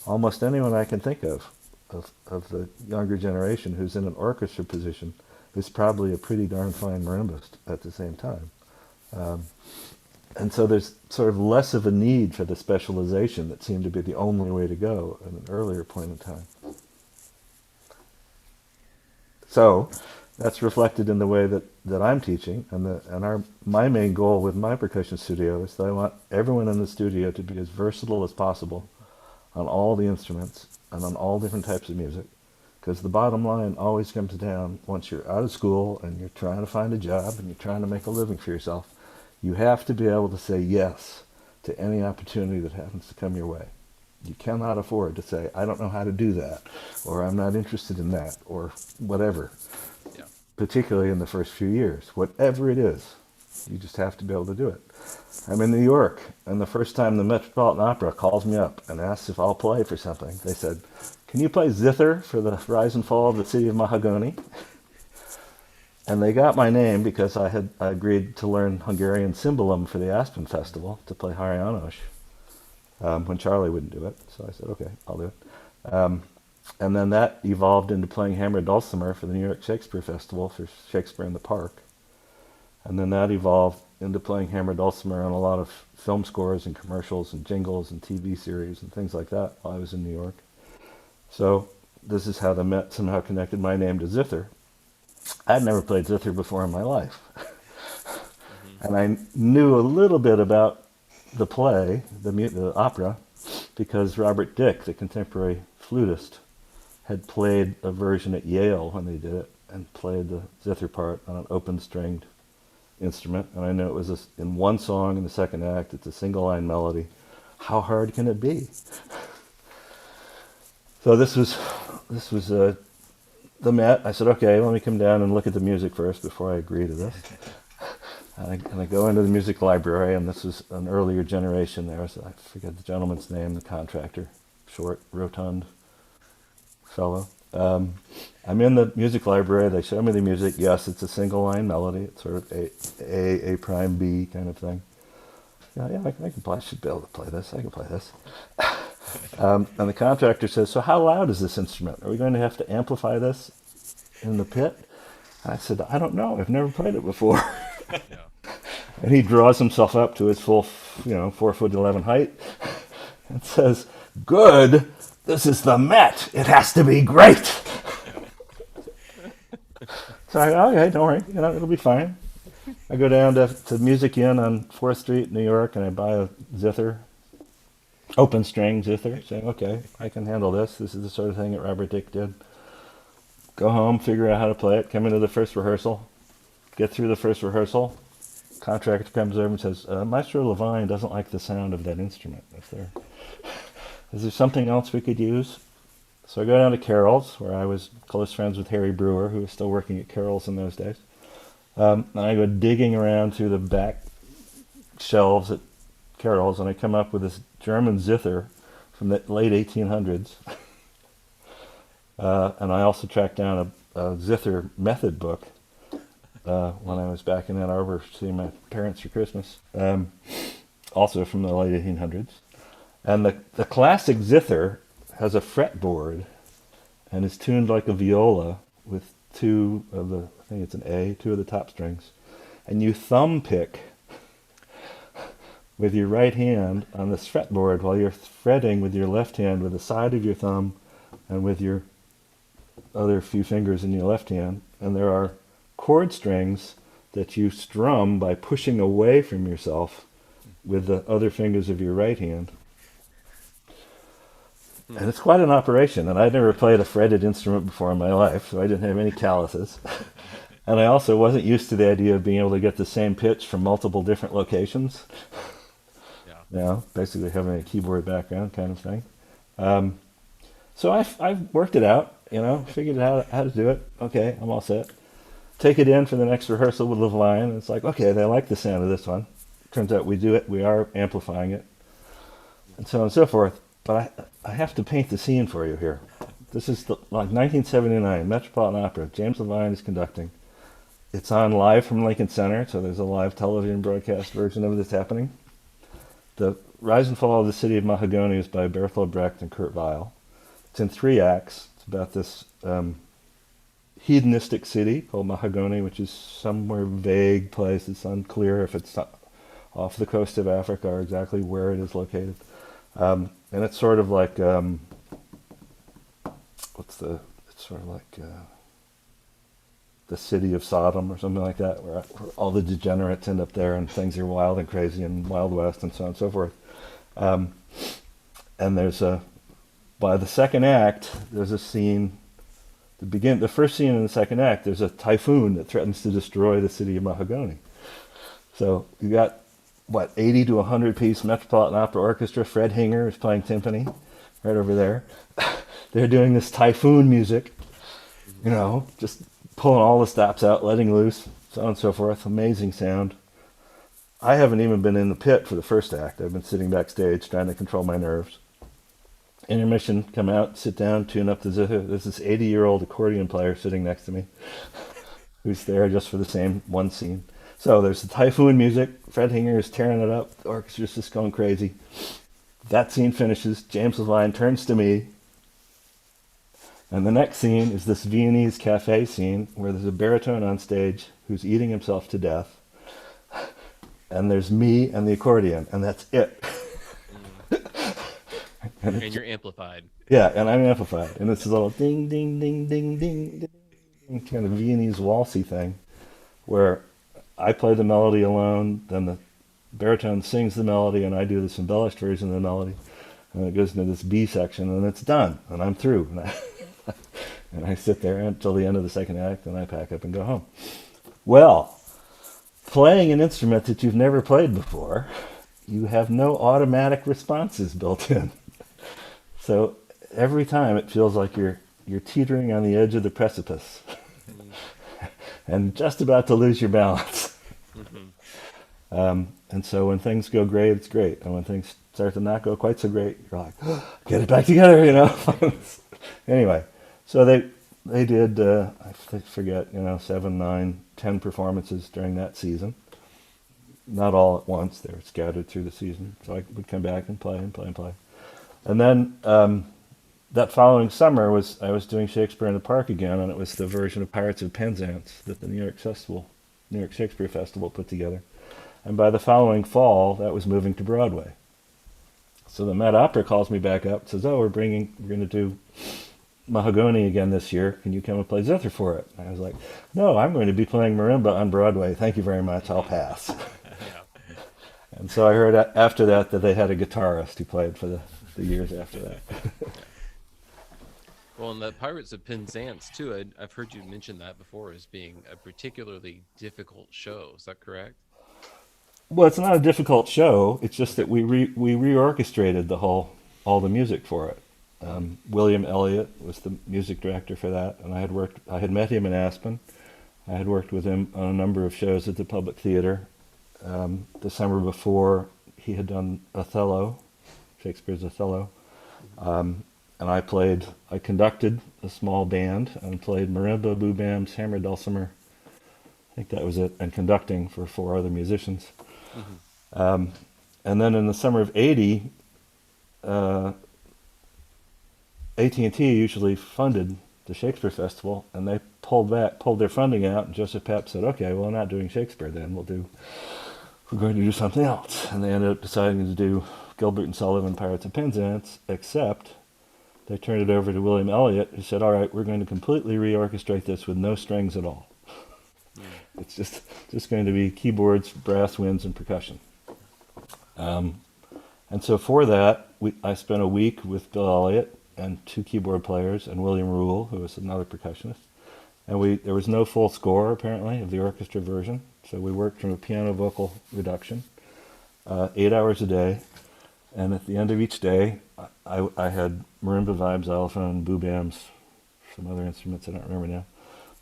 Almost anyone I can think of the younger generation who's in an orchestra position is probably a pretty darn fine marimbist at the same time. And so there's sort of less of a need for the specialization that seemed to be the only way to go at an earlier point in time. So that's reflected in the way that I'm teaching, and my main goal with my percussion studio is that I want everyone in the studio to be as versatile as possible on all the instruments and on all different types of music, Because the bottom line always comes down, once you're out of school and you're trying to find a job and you're trying to make a living for yourself, you have to be able to say yes to any opportunity that happens to come your way. You cannot afford to say, I don't know how to do that, or I'm not interested in that, or whatever. Yeah. Particularly in the first few years. Whatever it is, you just have to be able to do it. I'm in New York, and the first time the Metropolitan Opera calls me up and asks if I'll play for something, they said, can you play zither for the Rise and Fall of the City of Mahagoni? And they got my name because I agreed to learn Hungarian cymbalum for the Aspen Festival to play Hari János, when Charlie wouldn't do it. So I said, okay, I'll do it. And then that evolved into playing hammered dulcimer for the New York Shakespeare Festival for Shakespeare in the Park. And then that evolved into playing hammered dulcimer on a lot of film scores and commercials and jingles and TV series and things like that while I was in New York. So this is how the Met somehow connected my name to zither. I'd never played zither before in my life. And I knew a little bit about the play, the opera, because Robert Dick, the contemporary flutist, had played a version at Yale when they did it and played the zither part on an open-stringed instrument. And I know it was in one song in the second act. It's a single-line melody. How hard can it be? So this was the Met. I said, okay, let me come down and look at the music first before I agree to this. And I go into the music library, and this is an earlier generation there, so I forget the gentleman's name, the contractor, short, rotund fellow. I'm in the music library, they show me the music. Yes, it's a single line melody. It's sort of A prime B kind of thing. Yeah, I can play. I should be able to play this. I can play this. And the contractor says, so how loud is this instrument? Are we going to have to amplify this in the pit? I said, I don't know. I've never played it before. Yeah. And he draws himself up to his full, 4'11" height and says, good, this is the Met. It has to be great. So I go, okay, don't worry, it'll be fine. I go down to Music Inn on 4th Street, New York, and I buy a zither, open string zither, saying, okay, I can handle this. This is the sort of thing that Robert Dick did. Go home, figure out how to play it, come into the first rehearsal, get through the first rehearsal. Contractor comes over and says, Maestro Levine doesn't like the sound of that instrument. Is there something else we could use? So I go down to Carroll's, where I was close friends with Harry Brewer, who was still working at Carroll's in those days. And I go digging around through the back shelves at Carroll's, and I come up with this German zither from the late 1800s. And I also tracked down a zither method book when I was back in Ann Arbor seeing my parents for Christmas, also from the late 1800s. And the classic zither has a fretboard and is tuned like a viola with two of the top strings. And you thumb pick with your right hand on this fretboard while you're fretting with your left hand with the side of your thumb and with your other few fingers in your left hand. And there are chord strings that you strum by pushing away from yourself with the other fingers of your right hand. And it's quite an operation, and I'd never played a fretted instrument before in my life, so I didn't have any calluses. And I also wasn't used to the idea of being able to get the same pitch from multiple different locations. Yeah. Basically having a keyboard background kind of thing. So I worked it out, figured out how to do it. Okay, I'm all set. Take it in for the next rehearsal with Levine, and it's like, okay, they like the sound of this one. Turns out we are amplifying it, and so on and so forth. But I have to paint the scene for you here. This is 1979, Metropolitan Opera. James Levine is conducting. It's on live from Lincoln Center, so there's a live television broadcast version of this happening. The Rise and Fall of the City of Mahagoni is by Bertolt Brecht and Kurt Weill. It's in 3 acts. It's about this hedonistic city called Mahagoni, which is somewhere vague place. It's unclear if it's off the coast of Africa or exactly where it is located. And it's sort of like, it's sort of like the city of Sodom or something like that, where all the degenerates end up there and things are wild and crazy and Wild West and so on and so forth. And there's by the second act, there's a scene the first scene in the second act, there's a typhoon that threatens to destroy the city of Mahagoni. So you got, 80 to 100 piece Metropolitan Opera Orchestra. Fred Hinger is playing timpani right over there. They're doing this typhoon music, just pulling all the stops out, letting loose, so on and so forth. Amazing sound. I haven't even been in the pit for the first act. I've been sitting backstage trying to control my nerves. Intermission, come out, sit down, tune up the zither. There's this 80-year-old accordion player sitting next to me who's there just for the same one scene. So there's the typhoon music. Fred Hinger is tearing it up. The orchestra's just going crazy. That scene finishes. James Levine turns to me. And the next scene is this Viennese cafe scene where there's a baritone on stage who's eating himself to death. And there's me and the accordion, and that's it. And you're amplified. Yeah, and I'm amplified. And it's this little ding, ding, ding, ding, ding, ding, kind of Viennese waltzy thing where I play the melody alone, then the baritone sings the melody, and I do this embellished version of the melody. And it goes into this B section, and it's done, and I'm through. And I sit there until the end of the second act, and I pack up and go home. Well, playing an instrument that you've never played before, you have no automatic responses built in. So every time it feels like you're teetering on the edge of the precipice and just about to lose your balance. And so when things go great, it's great. And when things start to not go quite so great, you're like, get it back together, Anyway, so they did, I forget, 7, 9, 10 performances during that season. Not all at once. They were scattered through the season. So I would come back and play and play and play. And then that following summer I was doing Shakespeare in the Park again, and it was the version of Pirates of Penzance that the New York Shakespeare Festival put together. And by the following fall, that was moving to Broadway. So the Met Opera calls me back up and says, we're going to do Mahagoni again this year. Can you come and play zither for it? And I was like, no, I'm going to be playing marimba on Broadway. Thank you very much. I'll pass. And so I heard after that they had a guitarist who played for the years after that. Well, and the Pirates of Penzance, too, I've heard you mention that before as being a particularly difficult show. Is that correct? Well, it's not a difficult show. It's just that we reorchestrated all the music for it. William Elliott was the music director for that, and I had met him in Aspen. I had worked with him on a number of shows at the Public Theater. The summer before, he had done Othello, Shakespeare's Othello. And I conducted a small band and played marimba, boobams, hammer, dulcimer. I think that was it, and conducting for 4 other musicians. Mm-hmm. And then in the summer of '80, AT&T usually funded the Shakespeare Festival, and they pulled their funding out, and Joseph Papp said, okay, well, we're not doing Shakespeare then, we're going to do something else. And they ended up deciding to do Gilbert and Sullivan, Pirates of Penzance, except they turned it over to William Elliott, who said, all right, we're going to completely reorchestrate this with no strings at all. It's just going to be keyboards, brass, winds, and percussion. And so for that, I spent a week with Bill Elliott and 2 keyboard players and William Rule, who was another percussionist. And there was no full score, apparently, of the orchestra version. So we worked from a piano-vocal reduction, 8 hours a day. And at the end of each day, I had marimba, vibes, xylophone, boobams, some other instruments I don't remember now.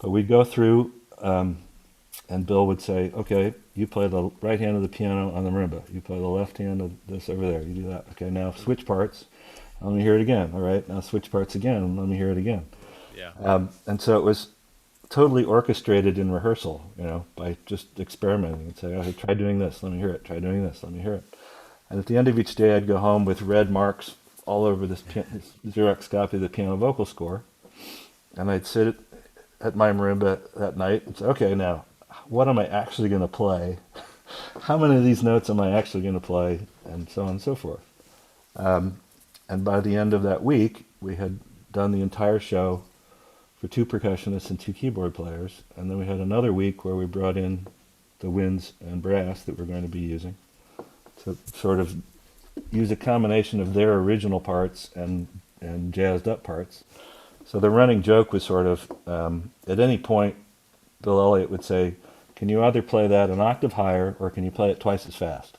But we'd go through, and Bill would say, okay, you play the right hand of the piano on the marimba. You play the left hand of this over there. You do that. Okay, now switch parts. Let me hear it again. All right, now switch parts again. Let me hear it again. Yeah. And so it was totally orchestrated in rehearsal, by just experimenting and say, okay, try doing this. Let me hear it. Try doing this. Let me hear it. And at the end of each day, I'd go home with red marks all over this Xerox copy of the piano vocal score. And I'd sit at my marimba that night and say, okay, now, what am I actually going to play? How many of these notes am I actually going to play? And so on and so forth. And by the end of that week, we had done the entire show for 2 percussionists and 2 keyboard players. And then we had another week where we brought in the winds and brass that we're going to be using to sort of use a combination of their original parts and jazzed up parts. So the running joke was sort of, at any point, Bill Elliott would say, can you either play that an octave higher or can you play it twice as fast?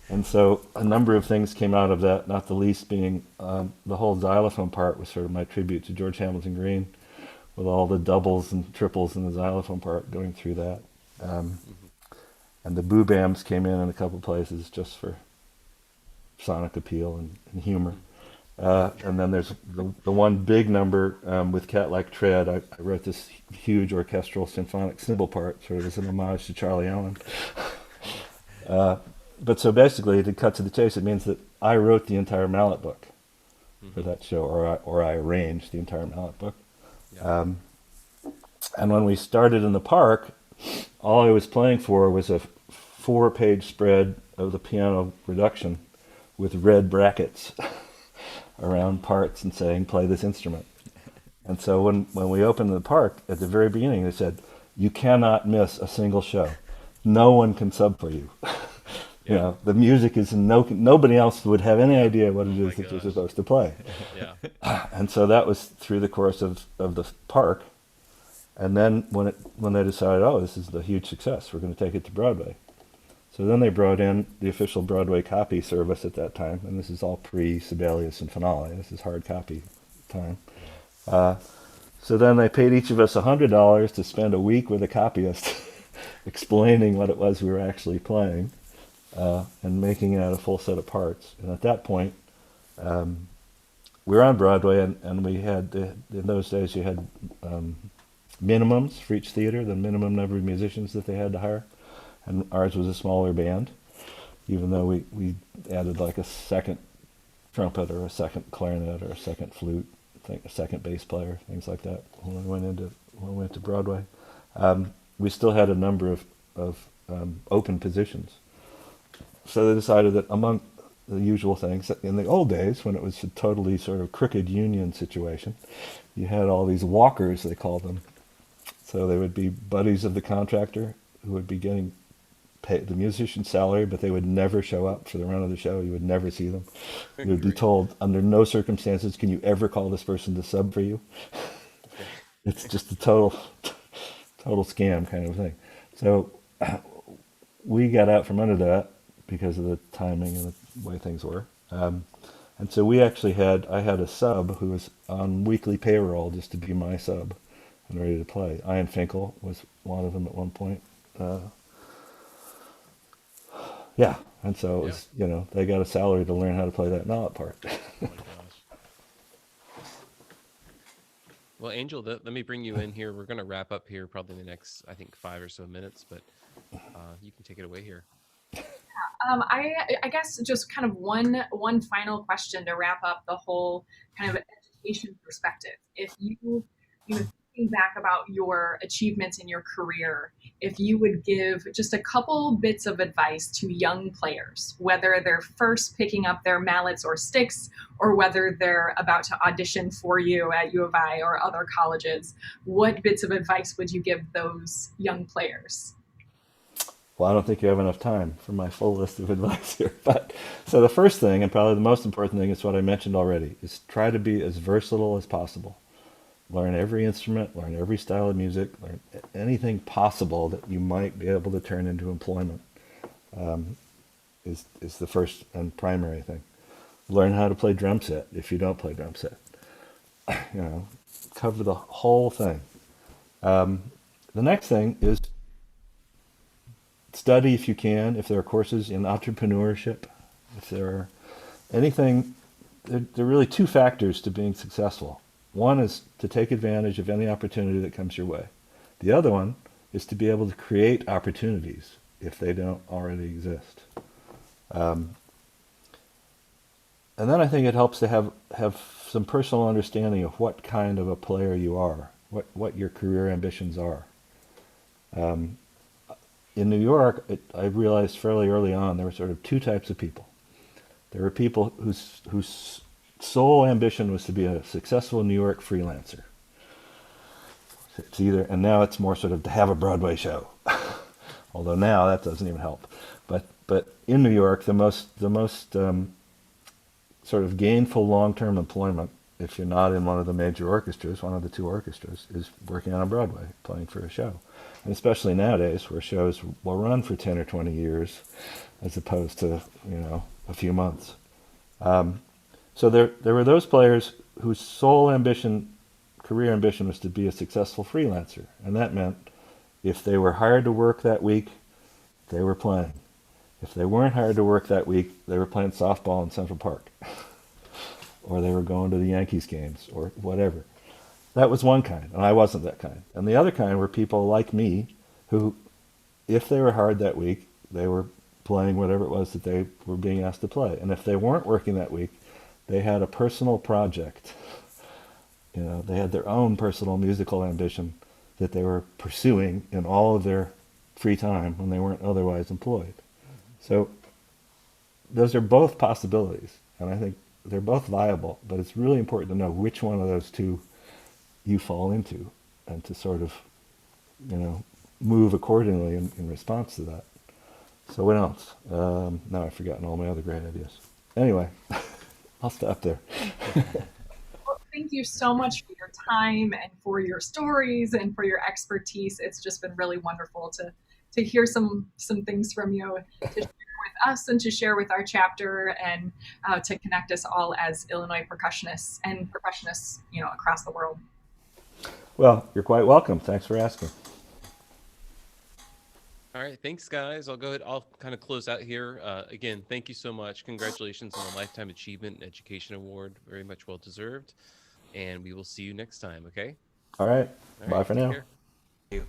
And so a number of things came out of that, not the least being the whole xylophone part was sort of my tribute to George Hamilton Green, with all the doubles and triples in the xylophone part going through that. And the boobams came in a couple places just for sonic appeal and humor. And then there's the one big number with Cat Like Tread. I wrote this huge orchestral symphonic cymbal part, sort of as an homage to Charlie Allen. But so basically, to cut to the chase, it means that I wrote the entire mallet book for that show, or I arranged the entire mallet book. Yeah. And when we started in the park, all I was playing for was a 4-page spread of the piano reduction with red brackets around parts and saying, play this instrument. And so when we opened the park, at the very beginning, they said, you cannot miss a single show. No one can sub for you. You know, the music is nobody else would have any idea what it is that you're supposed to play. Yeah. And so that was through the course of the park. And then when they decided, oh, this is a huge success, we're going to take it to Broadway. So then they brought in the official Broadway copy service at that time, and this is all pre-Sibelius and Finale. This is hard copy time. So then they paid each of us $100 to spend a week with a copyist explaining what it was we were actually playing. And making it out a full set of parts. And at that point, we were on Broadway, and we had, in those days, you had minimums for each theater, the minimum number of musicians that they had to hire. And ours was a smaller band, even though we added like a second trumpet or a second clarinet or a second flute, a second bass player, things like that when we went to Broadway. We still had a number of open positions. So they decided that among the usual things, in the old days, when it was a totally sort of crooked union situation, you had all these walkers, they called them. So they would be buddies of the contractor who would be getting paid the musician's salary, but they would never show up for the run of the show. You would never see them. You would be told, under no circumstances can you ever call this person to sub for you. It's just a total scam kind of thing. So we got out from under that, because of the timing and the way things were. And so I had a sub who was on weekly payroll just to be my sub and ready to play. Ian Finkel was one of them at one point. Yeah, and so it was, they got a salary to learn how to play that mallet part. Oh my gosh. Well, Angel, let me bring you in here. We're going to wrap up here probably in the next, I think, 5 or so minutes, but you can take it away here. I guess just kind of one final question to wrap up the whole kind of education perspective. If you thinking back about your achievements in your career, if you would give just a couple bits of advice to young players, whether they're first picking up their mallets or sticks, or whether they're about to audition for you at U of I or other colleges, what bits of advice would you give those young players? Well, I don't think you have enough time for my full list of advice here. But so the first thing, and probably the most important thing, is what I mentioned already, is try to be as versatile as possible. Learn every instrument, learn every style of music, learn anything possible that you might be able to turn into employment, is the first and primary thing. Learn how to play drum set if you don't play drum set. Cover the whole thing. The next thing is study if you can, if there are courses in entrepreneurship, if there are anything. There are really two factors to being successful. One is to take advantage of any opportunity that comes your way. The other one is to be able to create opportunities if they don't already exist. And then I think it helps to have some personal understanding of what kind of a player you are, what your career ambitions are. In New York, I realized fairly early on there were sort of two types of people. There were people whose sole ambition was to be a successful New York freelancer. It's either, and now it's more sort of to have a Broadway show, although now that doesn't even help. But in New York, the most sort of gainful long-term employment if you're not in one of the major orchestras, one of the two orchestras, is working on Broadway, playing for a show. And especially nowadays, where shows will run for 10 or 20 years, as opposed to, a few months. So there were those players whose sole career ambition was to be a successful freelancer. And that meant if they were hired to work that week, they were playing. If they weren't hired to work that week, they were playing softball in Central Park. Or they were going to the Yankees games, or whatever. That was one kind, and I wasn't that kind. And the other kind were people like me who, if they were hired that week, they were playing whatever it was that they were being asked to play. And if they weren't working that week, they had a personal project. They had their own personal musical ambition that they were pursuing in all of their free time when they weren't otherwise employed. So those are both possibilities, and I think they're both viable, but it's really important to know which one of those two you fall into, and to sort of, move accordingly in response to that. So what else? Now I've forgotten all my other great ideas. Anyway, I'll stop there. Well, thank you so much for your time and for your stories and for your expertise. It's just been really wonderful to hear some things from you, to share with us and to share with our chapter, and to connect us all as Illinois percussionists and percussionists, across the world. Well, you're quite welcome. Thanks for asking. All right, thanks, guys. I'll go ahead. I'll kind of close out here. Again, thank you so much. Congratulations on the Lifetime Achievement and Education Award. Very much well deserved. And we will see you next time, okay? All right. Bye for now. Care. Thank you.